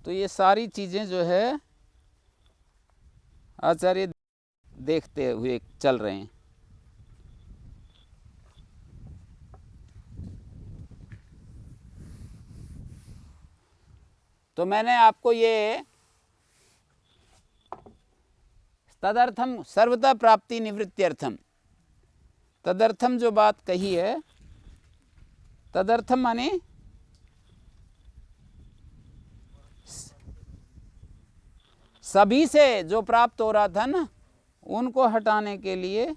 तो ये सारी चीज़ें जो है आचार्य देखते हुए चल रहे हैं। तो मैंने आपको ये तदर्थम सर्वथा प्राप्ति निवृत्त्यर्थम, तदर्थम जो बात कही है, तदर्थम माने सभी से जो प्राप्त हो रहा था ना, उनको हटाने के लिए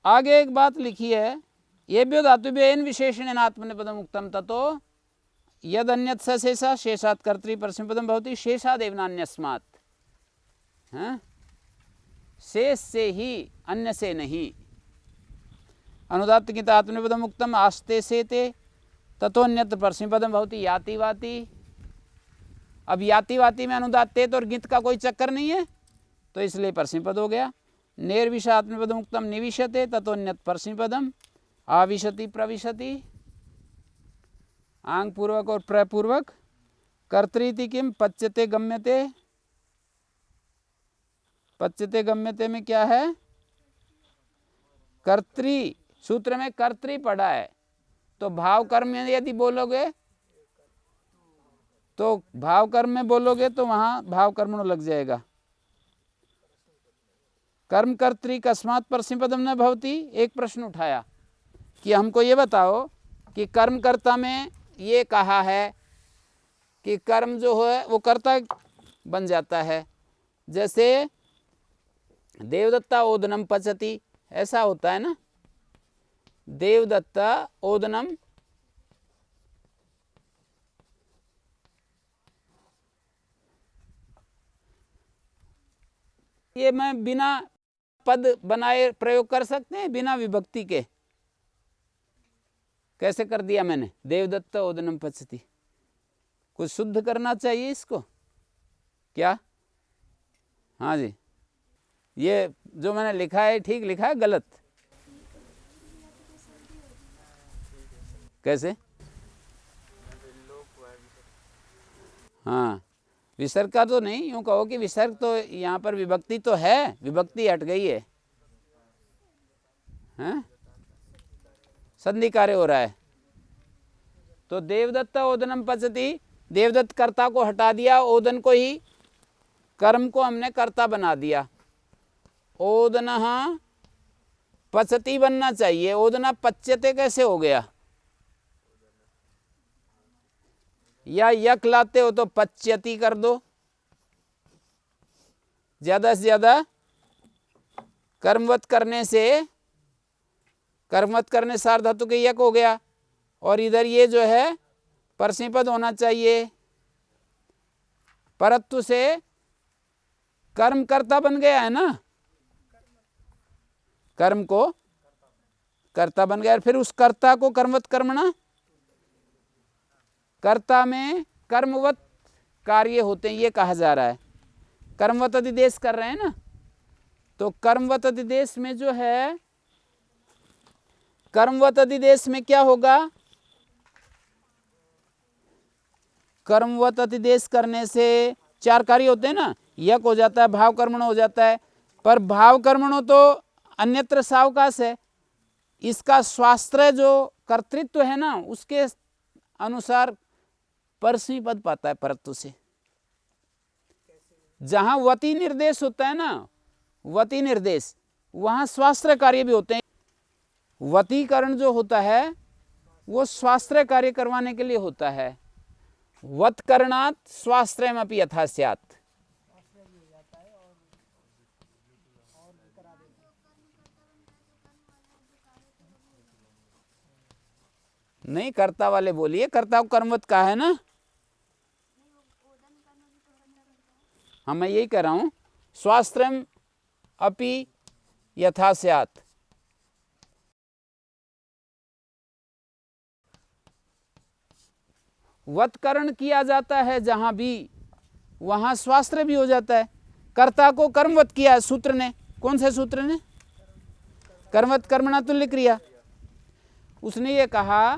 आगे एक बात लिखी है, ये भी धातुभ्येन विशेषणेन आत्मनेपदम उक्तम ततो यद अन्यत् स शेषा शेषात् कर्तृ परस्मैपदम भवति शेषादेव नान्यस्मात्। हाँ, शेष से ही, अन्य से नहीं। अनुदात्त किंत आत्मनेपदम उक्तम आस्ते से ते ततोन्यत् परस्मैपदम भवति याति वाति। अब याति वाति में अनुदात्ते तो और गित का कोई चक्कर नहीं है, तो इसलिए परस्मैपद हो गया। निर्विश आत्मनेपदम उक्तम निविशते ततोन्यत् परस्मैपदम आविशति प्रविशति। आंग पूर्वक और प्रपूर्वक। कर्तृति किम पच्यते गम्यते, पच्यते गम्यते में क्या है? कर्तृ, सूत्र में कर्तृ पढ़ा है, तो भाव कर्म में यदि बोलोगे तो भाव कर्म में बोलोगे तो वहां भाव कर्म लग जाएगा। कर्म कर्तृ कस्मात् परस्मैपदम न भवति। एक प्रश्न उठाया कि हमको ये बताओ कि कर्मकर्ता में ये कहा है कि कर्म जो है वो कर्ता बन जाता है, जैसे देवदत्ता ओदनम पचति, ऐसा होता है ना, देवदत्ता ओदनम ये मैं बिना पद बनाए प्रयोग कर सकते हैं, बिना विभक्ति के। कैसे कर दिया मैंने? देवदत्त ओदनम पचति। कुछ शुद्ध करना चाहिए इसको क्या? हाँ जी, ये जो मैंने लिखा है ठीक लिखा है गलत? कैसे? हाँ, विसर्ग का तो नहीं, यूं कहो कि विसर्ग तो यहाँ पर विभक्ति तो है, विभक्ति हट गई है, हैं? संधि कार्य हो रहा है। तो देवदत्त ओदनम पचति, देवदत्त कर्ता को हटा दिया, ओदन को ही, कर्म को हमने कर्ता बना दिया। ओदनः पचति बनना चाहिए, ओदना पच्यते कैसे हो गया? या यक लाते हो तो पच्यति कर दो, ज्यादा से ज्यादा कर्मवत करने से, कर्मवत करने सार धातु के यक हो गया, और इधर ये जो है परस्मैपद होना चाहिए। परत्तु से कर्म कर्ता बन गया है ना, कर्म को कर्ता बन गया, फिर उस कर्ता को कर्मवत कर्मणा, कर्ता में कर्मवत कार्य होते हैं, ये कहा जा रहा है। कर्मवत अधिदेश कर रहे हैं ना, तो कर्मवत अधिदेश में जो है, कर्मवत अधिदेश में क्या होगा? कर्मवत अधिदेश करने से चार कार्य होते हैं ना, यक हो जाता है, भाव कर्मणो हो जाता है, पर भाव कर्मणो तो अन्यत्र सावकाश है, इसका स्वाश्रय जो कर्तृत्व है ना, उसके अनुसार परस्मैपद पाता है परत्तु से। जहां वती निर्देश होता है ना, वती निर्देश, वहां स्वाश्रय कार्य भी होते हैं। वतीकरण जो होता है वो स्वाश्रय कार्य करवाने के लिए होता है। वत्करणात् स्वाश्रयमपि यथा स्यात्। नहीं, कर्ता वाले बोलिए, कर्ता को कर्मवत कहा है ना। हाँ, मैं यही कह रहा हूं, स्वाश्रयम अपि यथा स्यात्। वत्करण किया जाता है जहां भी, वहां स्वाश्रय भी हो जाता है। कर्ता को कर्मवत किया है सूत्र ने, कौन से सूत्र ने? कर्मवत कर्मणा तुल्य क्रिया। उसने ये कहा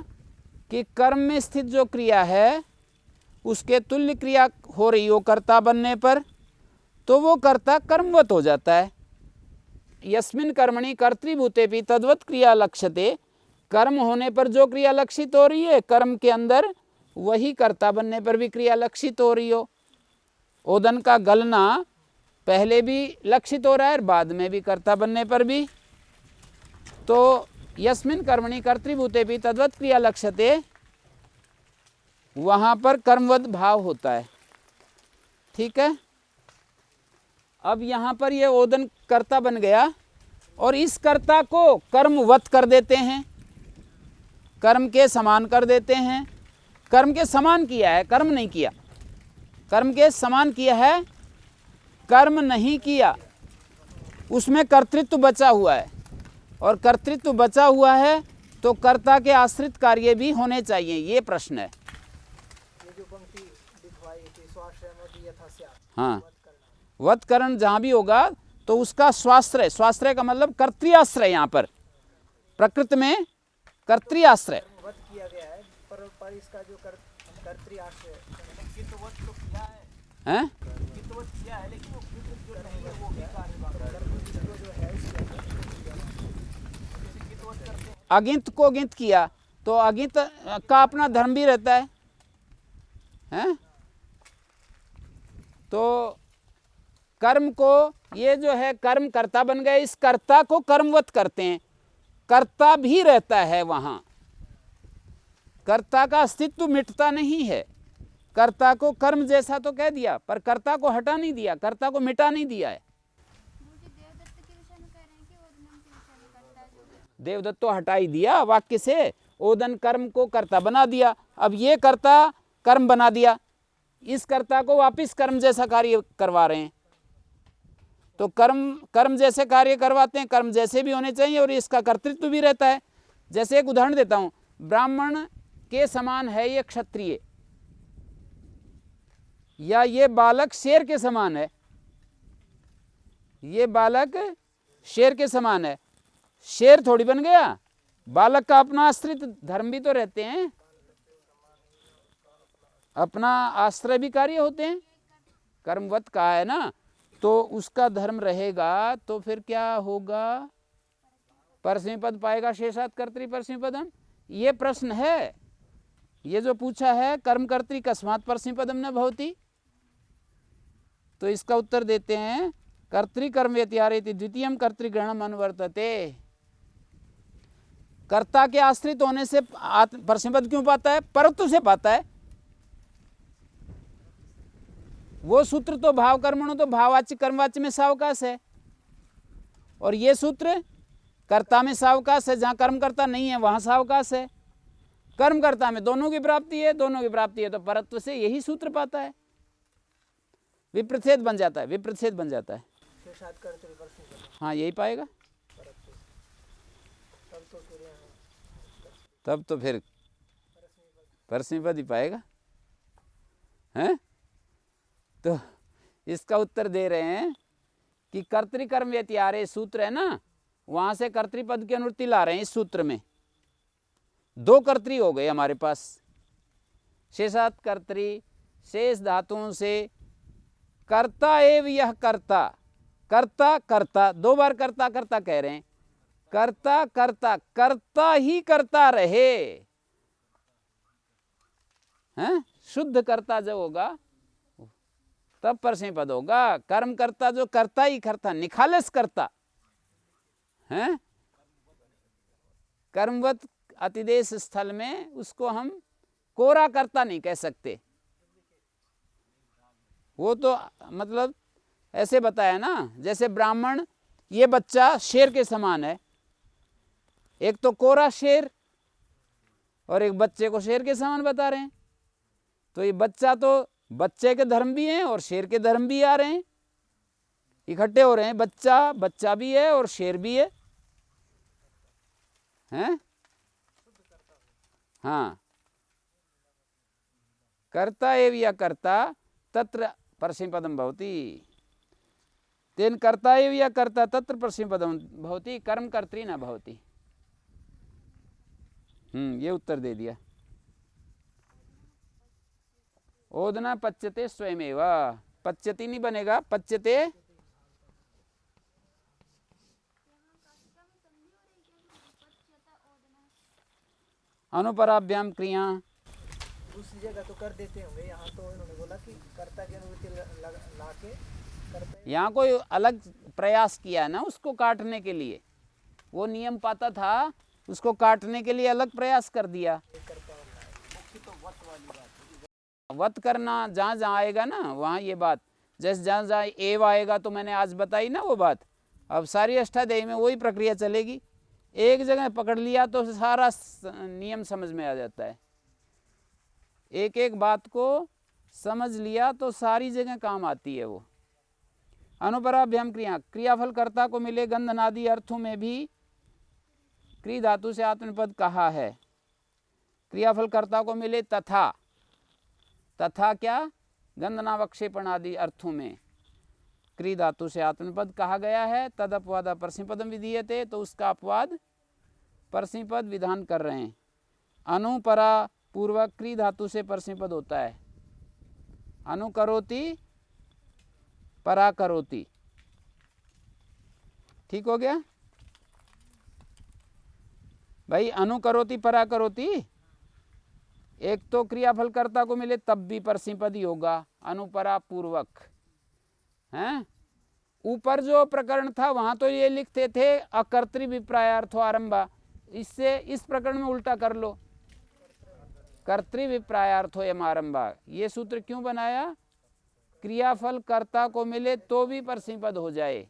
कि कर्म में स्थित जो क्रिया है उसके तुल्य क्रिया हो रही हो कर्ता बनने पर, तो वो कर्ता कर्मवत हो जाता है। यस्मिन कर्मणि कर्तृभूतेपि तद्वत क्रिया लक्ष्यते, कर्म होने पर जो क्रिया लक्षित हो रही है कर्म के अंदर, वही कर्ता बनने पर भी क्रिया लक्षित हो रही हो। ओदन का गलना पहले भी लक्षित हो रहा है और बाद में भी कर्ता बनने पर भी। तो यस्मिन कर्मणि कर्तृभूतेपि तद्वत क्रिया लक्ष्यते, वहां पर कर्मवद भाव होता है। ठीक है। अब यहां पर ये ओदन कर्ता बन गया और इस कर्ता को कर्मवत कर देते हैं, कर्म के समान कर देते हैं। कर्म के समान किया है, कर्म नहीं किया। कर्म के समान किया है, कर्म नहीं किया। उसमें कर्तृत्व बचा हुआ है, और कर्तृत्व बचा हुआ है तो कर्ता के आश्रित कार्य भी होने चाहिए, ये प्रश्न है। ये जो पंक्ति दिखवाई थी, स्वाश्रय यथा स्यात्, हाँ, वत्करण जहाँ भी होगा तो उसका स्वाश्रय, स्वाश्रय का मतलब कर्तृआश्रय, यहाँ पर प्रकृति में कर्तृआश्रय वध किया गया है, पर इसका जो कर्तृआश्रय कितवत तो किया है, हैं? कितवत किया है, लेकिन वो जो नहीं है वो भी कार्य जो है कितवत करते हैं। अगिंत को गिंत किया तो अगिंत का अपना धर्म भी रहता है, हैं? तो कर्म को, ये जो है कर्म कर्ता बन गए, इस कर्ता को कर्मवत करते हैं। कर्ता भी रहता है वहां, कर्ता का अस्तित्व मिटता नहीं है। कर्ता को कर्म जैसा तो कह दिया, पर कर्ता को हटा नहीं दिया, कर्ता को मिटा नहीं दिया है। मुझे देवदत्त के विषय में कह रहे हैं कि ओदनम के विषय में करता है जो देवदत्त तो हटा ही दिया वाक्य से, ओदन कर्म को कर्ता बना दिया। अब ये कर्ता कर्म बना दिया, इस कर्ता को वापिस कर्म जैसा कार्य करवा रहे हैं। तो कर्म जैसे कार्य करवाते हैं, कर्म जैसे भी होने चाहिए और इसका कर्तृत्व भी रहता है। जैसे एक उदाहरण देता हूं, ब्राह्मण के समान है ये क्षत्रिय, या ये बालक शेर के समान है, ये बालक शेर के समान है। शेर थोड़ी बन गया, बालक का अपना आश्रित धर्म भी तो रहते हैं, अपना आश्रय भी कार्य होते हैं। कर्मवत का है ना, तो उसका धर्म रहेगा, तो फिर क्या होगा? परस्मै पद पाएगा शेषात् कर्तृ परस्मै पदम। ये प्रश्न है, ये जो पूछा है कर्मकर्त्री कस्मात् परस्मै पदम न भवति, तो इसका उत्तर देते हैं कर्तृकर्म व्यतिहारेति द्वितीयम कर्तृग्रहणम अनुवर्तते। कर्ता के आश्रित होने से परस्मै पद क्यों पाता है? परत्व से पाता है। वो सूत्र तो भाव कर्मणो तो भाववाच्य कर्मवाच्य में सावकाश है, और ये सूत्र कर्ता में सावकाश है, जहां कर्मकर्ता नहीं है वहां सावकाश है। कर्मकर्ता में दोनों की प्राप्ति है, दोनों की प्राप्ति है तो परत्व से यही सूत्र पाता है, विप्रच्छेद बन जाता है, विप्रच्छेद बन जाता है। शेषात् कर्तृ परस्मै पदम, हाँ, यही पाएगा। तब तो फिर परस्मै पद ही पाएगा, हैं? तो इसका उत्तर दे रहे हैं कि कर्तृकर्म व्यतिहारे सूत्र है ना, वहां से कर्तृपद की अनुवृत्ति ला रहे हैं। इस सूत्र में दो कर्तृ हो गए हमारे पास, शेषात् कर्तृ, शेष धातुओं से कर्ता एव यह कर्ता, कर्ता कर्ता, दो बार कर्ता कर्ता कह रहे हैं। कर्ता कर्ता, कर्ता ही करता रहे, हैं? शुद्ध कर्ता जब होगा तब परस्मै पद होगा। कर्म करता जो करता ही करता, निखालस करता है, कर्मवत अतिदेश स्थल में उसको हम कोरा करता नहीं कह सकते। वो तो मतलब ऐसे बताया ना, जैसे ब्राह्मण ये बच्चा शेर के समान है, एक तो कोरा शेर और एक बच्चे को शेर के समान बता रहे हैं। तो ये बच्चा तो बच्चे के धर्म भी हैं और शेर के धर्म भी आ रहे हैं, इकट्ठे हो रहे हैं। बच्चा बच्चा भी है और शेर भी है, हैं? हाँ, कर्ता एव या कर्ता तत्र परस्मै पदम भवति, तेन कर्ता एव या कर्ता तत्र परस्मै पदम भवति, कर्म कर्तृ न भवति। ये उत्तर दे दिया। ओदना पच्यते स्वयमेव, पच्यति नहीं बनेगा, पच्यते। यहाँ काष्ठा में संधि हो रही क्या? पच्यता ओदना। अनुपराभ्याम क्रिया। दूसरी जगह तो कर देते होंगे, यहाँ तो इन्होंने बोला कि कर्ता की अनुवृत्ति ला के करते। यहाँ कोई अलग प्रयास किया ना उसको काटने के लिए, वो नियम पाता था, उसको काटने के लिए अलग प्रयास कर दिया। वत करना जहाँ जहाँ आएगा ना वहाँ ये बात, जैसे जहाँ जहाँ एव आएगा तो मैंने आज बताई ना वो बात, अब सारी अष्टाध्यायी में वही प्रक्रिया चलेगी। एक जगह पकड़ लिया तो सारा नियम समझ में आ जाता है, एक एक बात को समझ लिया तो सारी जगह काम आती है वो। अनुपराभ्याम क्रिया, क्रियाफल कर्ता को मिले गंधनादि अर्थों में भी क्री धातु से आत्मनिपद कहा है। क्रियाफल कर्ता को मिले तथा, तथा क्या, गंधनावक्षेपण आदि अर्थों में क्री धातु से आत्मनिपद कहा गया है। तद अपवाद परस्मैपदम विधीयते, तो उसका अपवाद परस्मैपद विधान कर रहे हैं। अनुपरा पूर्वक क्री धातु से परस्मैपद होता है। अनुकरोति पराकरोति, ठीक हो गया भाई। अनुकरोति पराकरोति, एक तो क्रियाफल कर्ता को मिले तब भी परस्मैपद ही होगा, अनुपरा पूर्वक हैं। ऊपर जो प्रकरण था वहां तो ये लिखते थे अकर्तृभिप्रायार्थो आरंभा, इससे इस प्रकरण में उल्टा कर लो, कर्तृभिप्रायार्थो यम आरंभा। ये सूत्र क्यों बनाया? क्रियाफल कर्ता को मिले तो भी परस्मैपद हो जाए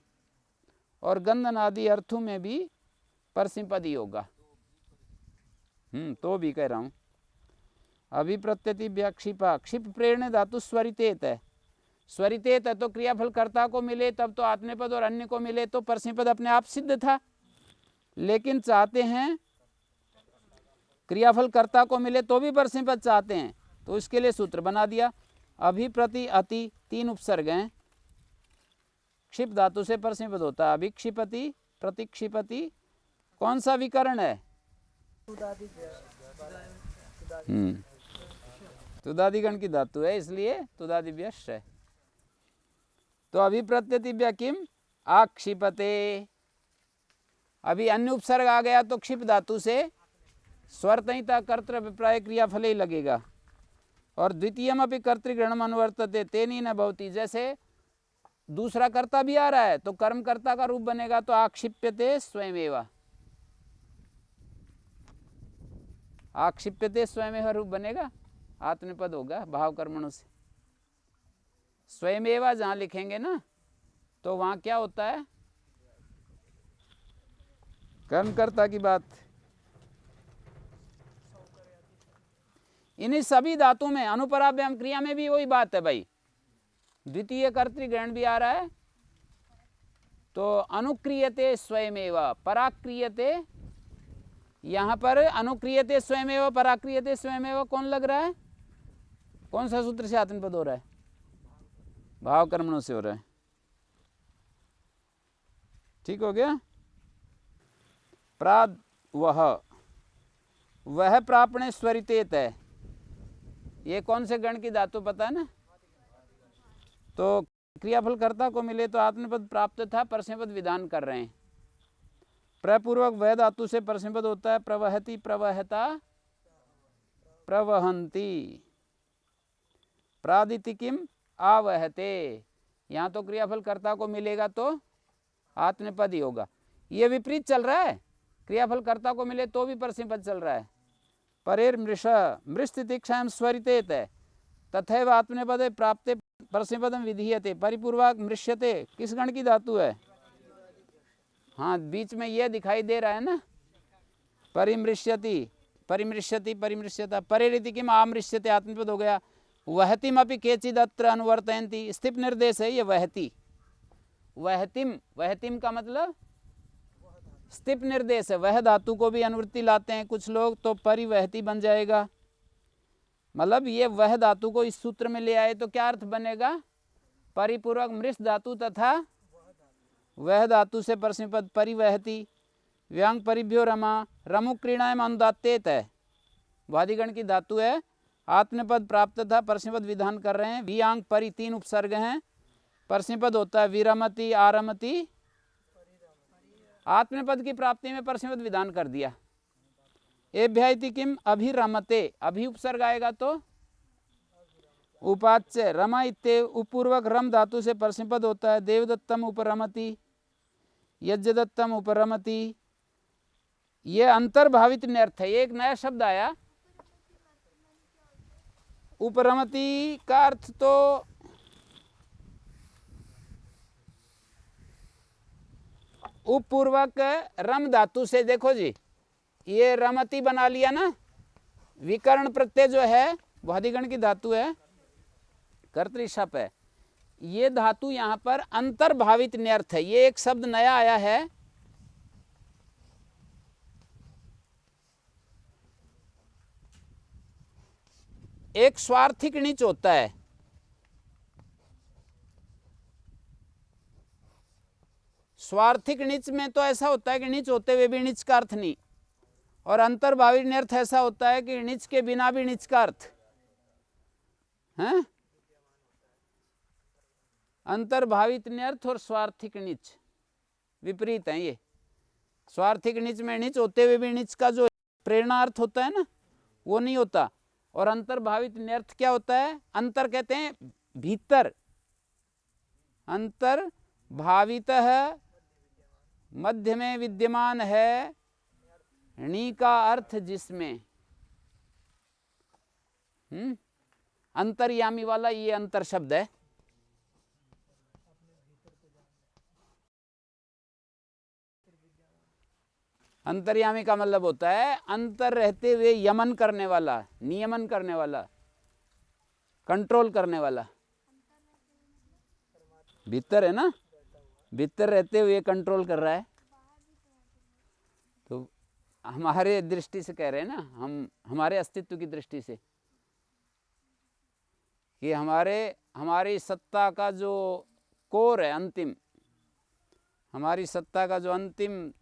और गंधनादि अर्थों में भी परस्मैपद ही होगा। तो भी कह रहा हूं। अभिप्रत्यति व्याक्षिपा, क्षिप प्रेरण धातु स्वरितेत है, स्वरितेत है तो क्रियाफल कर्ता को मिले तब तो आत्मनेपद और अन्य को मिले तो परस्मैपद अपने आप सिद्ध था, लेकिन चाहते हैं क्रियाफल कर्ता को मिले तो भी परस्मैपद चाहते हैं, तो इसके लिए सूत्र बना दिया। अभिप्रति अति, तीन उपसर्ग हैं, क्षिप धातु से परस्मैपद होता है। अभिक्षिपति, प्रतिक्षिपति, कौन सा विकरण है? तुदादिगण की धातु है, इसलिए तुदादिव्यश है। तो अभिप्रत्यतिव्या किम आक्षिपते, अभी अन्य उपसर्ग आ गया तो क्षिप धातु से स्वरतहिता कर्तृ अभिप्राय क्रियाफल ही लगेगा। और द्वितीयम अपि कर्तृगणम अनुवर्तते तेनी न भवति, जैसे दूसरा कर्ता भी आ रहा है तो कर्मकर्ता का रूप बनेगा तो आक्षिप्यते स्वयमेव, आक्षिप्यते स्वयमेव रूप बनेगा, आत्मनिपद होगा भाव कर्मणों से। स्वयमेव जहां लिखेंगे ना तो वहां क्या होता है? कर्मकर्ता की बात। इन्हीं सभी धातुओं में अनुपराभ्याम क्रिया में भी वही बात है भाई, द्वितीय कर्तृग्रहण भी आ रहा है तो अनुक्रियते स्वयमेव, पराक्रियते, यहां पर अनुक्रियते स्वयमेव पराक्रियते स्वयमेव कौन लग रहा है? कौन सा सूत्र से आत्मपद हो रहा है? भाव कर्मणों से हो रहा है, ठीक हो गया। प्राद वह प्रापणे स्वरितेत है, ये कौन से गण की धातु पता है ना? तो क्रियाफल कर्ता को मिले तो आत्मपद प्राप्त था, परस्मैपद विधान कर रहे हैं। प्रपूर्वक वह धातु से परस्मैपद होता है। प्रवहति, प्रवहता, प्रवहंती। प्रादिति किम आवहते, यहाँ तो क्रियाफल कर्ता को मिलेगा तो आत्मपद ही होगा। ये विपरीत चल रहा है, क्रियाफल कर्ता को मिले तो भी परस्मैपद चल रहा है। परेर मृष, मृस्तितिक्षायां स्वरितेत है, तथैव आत्मनेपदे प्राप्ते परस्मैपदम विधीयते। परिपूर्वक मृष्यते किस गण की धातु है? हाँ, बीच में ये दिखाई दे रहा है ना, परिमृष्यति, परिमृष्यति, परिमृष्यता। परेरिति किम आमृष्यते, आत्मपद हो गया। वहतिम अपि केचिद अत्र अनुवर्तयन्ति, स्थिप निर्देश है ये वहति। वहतिम, वहतिम का मतलब स्थिप निर्देश है, वह धातु को भी अनुवृत्ति लाते हैं कुछ लोग, तो परिवहति बन जाएगा। मतलब ये वह धातु को इस सूत्र में ले आए तो क्या अर्थ बनेगा? परिपूर्वक मृष धातु तथा वह धातु से परस्मैपद परिवहति। व्यांग परिभ्यो रमा, रमुक्रीणायाम अनुदात्तेत है, वादिगण की धातु है, आत्मपद प्राप्त था, परस्मैपद विधान कर रहे हैं। वियांग परि 3 उपसर्ग हैं। परस्मैपद होता है विरमति, आरमति। आत्मपद की प्राप्ति में परस्मैपद विधान कर दिया। एभ्याइति किम अभिरमते, अभी उपसर्ग आएगा तो उपाच्य। रमा इत्ते उपपूर्वक रम धातु से परस्मैपद होता है। देवदत्तम उपरमति, यज्ञदत्तम उपरमति। ये अंतर्भावित न्यर्थ है। एक नया शब्द आया उपरमति का अर्थ तो उपपूर्वक रम धातु से, देखो जी ये रमति बना लिया ना, विकर्ण प्रत्यय जो है वो अधिगण की धातु है, कर्तृशप है। ये धातु यहां पर अंतर्भावित न्यर्थ है। ये एक शब्द नया आया है, एक स्वार्थिक नीच होता है। स्वार्थिक नीच में तो ऐसा होता है कि नीच होते हुए भी नीच का अर्थ नहीं, और अंतर्भावित न्यर्थ ऐसा होता है कि नीच के बिना भी नीच का अर्थ है। अंतर्भावित न्यर्थ और स्वार्थिक नीच विपरीत है। ये स्वार्थिक नीच में नीच होते हुए भी नीच का जो प्रेरणा अर्थ होता है ना, वो नहीं होता। और अंतर्भावित न्यर्थ क्या होता है? अंतर कहते हैं भीतर, अंतर्भावित है, मध्य में विद्यमान है, णी का अर्थ जिसमें, अंतर्यामी वाला ये अंतर शब्द है। अंतर्यामी का मतलब होता है अंतर रहते हुए यमन करने वाला, नियमन करने वाला, कंट्रोल करने वाला। भीतर है ना, भीतर रहते हुए कंट्रोल कर रहा है। तो हमारे दृष्टि से कह रहे हैं ना, हमारे अस्तित्व की दृष्टि से कि हमारी सत्ता का जो कोर है, अंतिम, हमारी सत्ता का जो अंतिम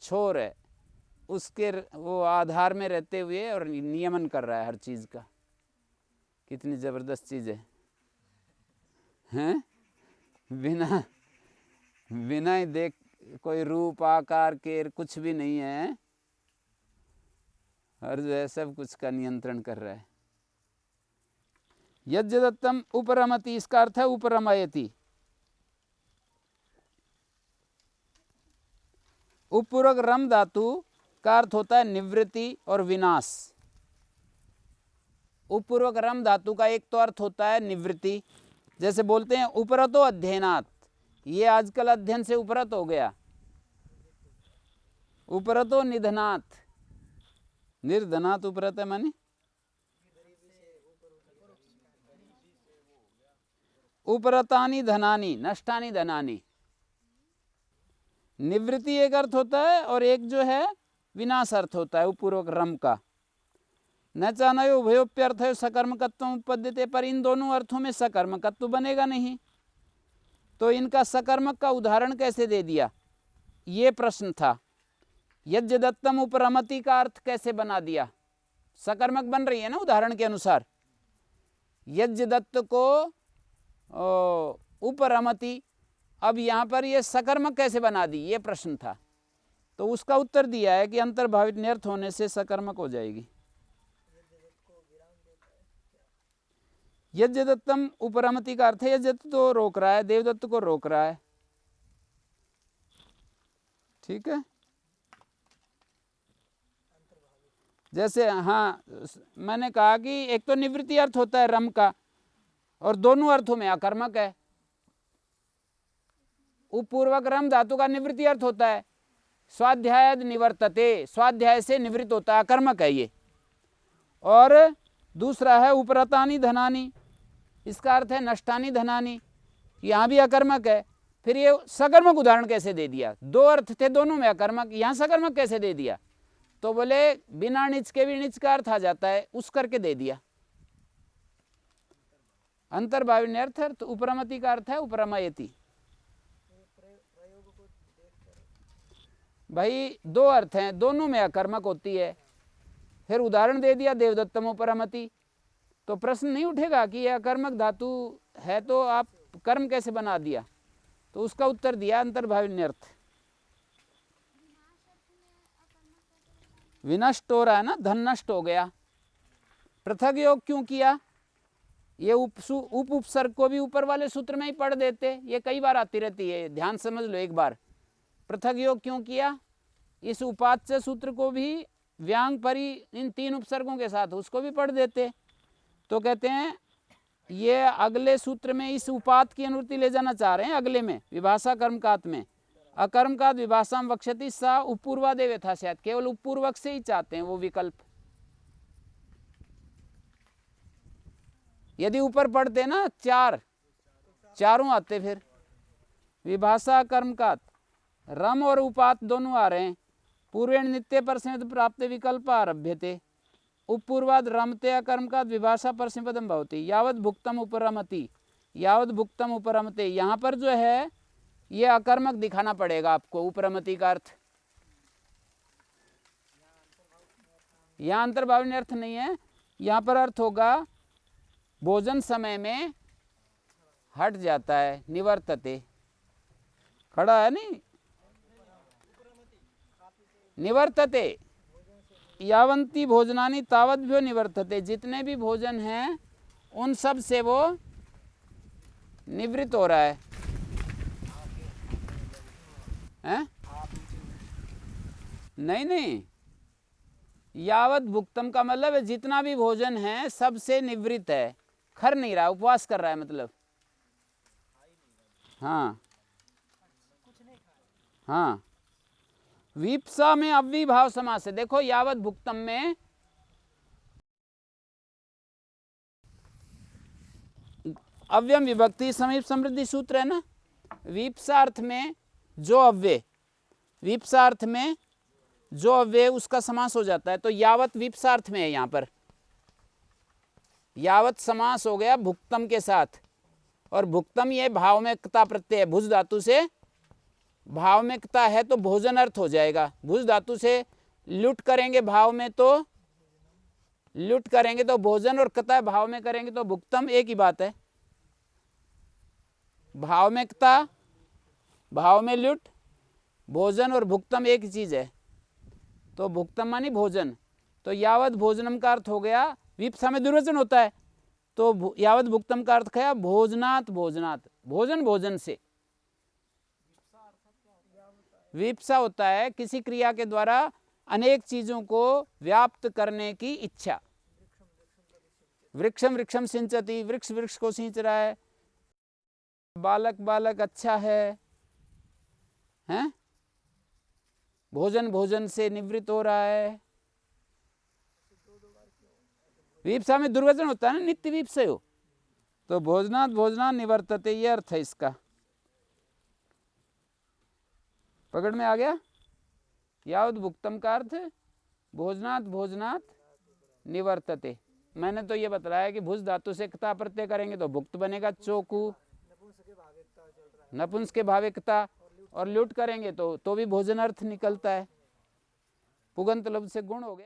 छोर है, उसके वो आधार में रहते हुए और नियमन कर रहा है हर चीज का। कितनी जबरदस्त चीज है, हैं? बिना ही देख, कोई रूप आकार के कुछ भी नहीं है, और जो है सब कुछ का नियंत्रण कर रहा है। यज्ञदत्तम उपरमति, इसका अर्थ है उपरमयति। उपपूर्वक रम धातु का अर्थ होता है निवृत्ति और विनाश। उपपूर्वक रम धातु का एक तो अर्थ होता है निवृत्ति, जैसे बोलते हैं उपरतो अध्ययनात्, ये आजकल अध्ययन से उपरत हो गया। उपरतो निधनात्, निर्धनात् उपरत है माने उपरतानि धनानि, नष्टानि धनानि। निवृत्ति एक अर्थ होता है और एक जो है विनाश अर्थ होता है उपपूर्वक रम का। न चानयो उभयोप्यर्थ सकर्मकत्व उपपद्यते, पर इन दोनों अर्थों में सकर्मकत्व बनेगा नहीं, तो इनका सकर्मक का उदाहरण कैसे दे दिया, ये प्रश्न था। यज्ञदत्तम उपरमति का अर्थ कैसे बना दिया? सकर्मक बन रही है ना उदाहरण के अनुसार। यज्ञदत्त को उपरमति, अब यहाँ पर ये सकर्मक कैसे बना दी, ये प्रश्न था। तो उसका उत्तर दिया है कि अंतर्भावित न्यर्थ होने से सकर्मक हो जाएगी। यज्ञदत्तम उपरमति का अर्थ है यज्ञदत्त तो रोक रहा है, देवदत्त को रोक रहा है। ठीक है, जैसे हाँ मैंने कहा कि एक तो निवृत्ति अर्थ होता है रम का, और दोनों अर्थों में अकर्मक है। उपपूर्वक रम धातु का निवृत्ति अर्थ होता है स्वाध्याय निवर्तते, स्वाध्याय से निवृत्त होता है, अकर्मक है ये। और दूसरा है उपरतानि धनानि, इसका अर्थ है नष्टानि धनानि, यहाँ भी अकर्मक है। फिर ये सकर्मक उदाहरण कैसे दे दिया? दो अर्थ थे, दोनों में अकर्मक, यहाँ सकर्मक कैसे दे दिया? तो बोले बिना नीच के भी नीच का अर्थ आ जाता है, उस करके दे दिया। अंतर्भावित अर्थ उपरमति का अर्थ है उपरमयति। भाई दो अर्थ हैं, दोनों में अकर्मक होती है। फिर उदाहरण दे दिया देवदत्तम उपरमति, तो प्रश्न नहीं उठेगा कि यह अकर्मक धातु है तो आप कर्म कैसे बना दिया। तो उसका उत्तर दिया अंतर्भावन्यर्थ। विनष्ट हो रहा है ना, धन नष्ट हो गया। पृथक योग क्यों किया, ये उप उपसर्ग को भी ऊपर वाले सूत्र में ही पढ़ देते, ये कई बार आती रहती है, ध्यान समझ लो एक बार। पृथक योग क्यों किया, इस उपाच्य सूत्र को भी व्यांग परी इन 3 उपसर्गों के साथ उसको भी पढ़ देते। तो कहते हैं ये अगले सूत्र में इस उपात की अनुवृत्ति ले जाना चाह रहे हैं, अगले में विभाषा कर्मकात में। अकर्मकात विभाषाम वक्षति सा उपपूर्वादेव यथा स्यात्, केवल उपपूर्वक से ही चाहते हैं वो विकल्प। यदि ऊपर पढ़ते ना चारों आते, फिर विभाषा कर्मकात रम और उपात दोनों आ रहे हैं। पूर्वेण नित्य परस्मैपद प्राप्त विकल्प आरभ्यते, उपपूर्वाद रमते अकर्मकात विभाषा परस्मैपदम भवति यावत भुक्तम उपरमति यावत भुक्तम उपरमते। यहाँ पर जो है ये अकर्मक दिखाना पड़ेगा आपको, उपरमति का अर्थ। यहाँ अंतर्भावनीय अर्थ नहीं है, यहाँ पर अर्थ होगा भोजन समय में हट जाता है, निवर्तते। खड़ा है नहीं, निवर्तते यावंती भोजनानि तावद्भ्यो निवर्तते, जितने भी भोजन हैं उन सब से वो निवृत्त हो रहा है। हैं? नहीं, यावत भुक्तम का मतलब है जितना भी भोजन है सबसे निवृत्त है, खर नहीं रहा, उपवास कर रहा है मतलब। हाँ, विप्सा में अव्यभाव समास है। देखो यावत भुक्तम में अव्यम विभक्ति समीप समृद्धि सूत्र है ना, विप्सार्थ में जो अव्यय, विप्सार्थ में जो अव्यय उसका समास हो जाता है। तो यावत विप्सार्थ में है, यहाँ पर यावत समास हो गया भुक्तम के साथ, और भुक्तम ये भाव में क्ता प्रत्यय है, भुज धातु से भाव में क्ता है तो भोजन अर्थ हो जाएगा। भुज धातु से लुट करेंगे भाव में तो लुट करेंगे तो भोजन, और क्ता भाव में करेंगे तो भुक्तम, एक ही बात है। भाव में क्ता, भाव में लुट, भोजन और भुक्तम एक ही चीज है। तो भुक्तम मानी भोजन, तो यावत भोजनम का अर्थ हो गया, विप्सा में दुर्वचन होता है तो यावत भुक्तम का अर्थ है भोजनात् भोजनात्, भोजन भोजन से। विप्सा होता है किसी क्रिया के द्वारा अनेक चीजों को व्याप्त करने की इच्छा। वृक्षम वृक्षम सिंचती, वृक्ष वृक्ष को सींच रहा है। बालक बालक अच्छा है, हैं? भोजन भोजन से निवृत्त हो रहा है। विप्सा में दुर्वचन होता है ना, नित्य विप्सयो हो, तो भोजनात् भोजनात् निवर्तते, ये अर्थ है इसका। पकड़ में आ गया। यावत भुक्तम का अर्थ भोजनात् भोजनात् निवर्तते। मैंने तो ये बताया कि भुज धातु से क्ता प्रत्यय करेंगे तो भुक्त बनेगा चोकू, नपुंस के भाविकता, और लुट करेंगे तो भी भोजन अर्थ निकलता है। पुगंत लब्ध से गुण हो गया।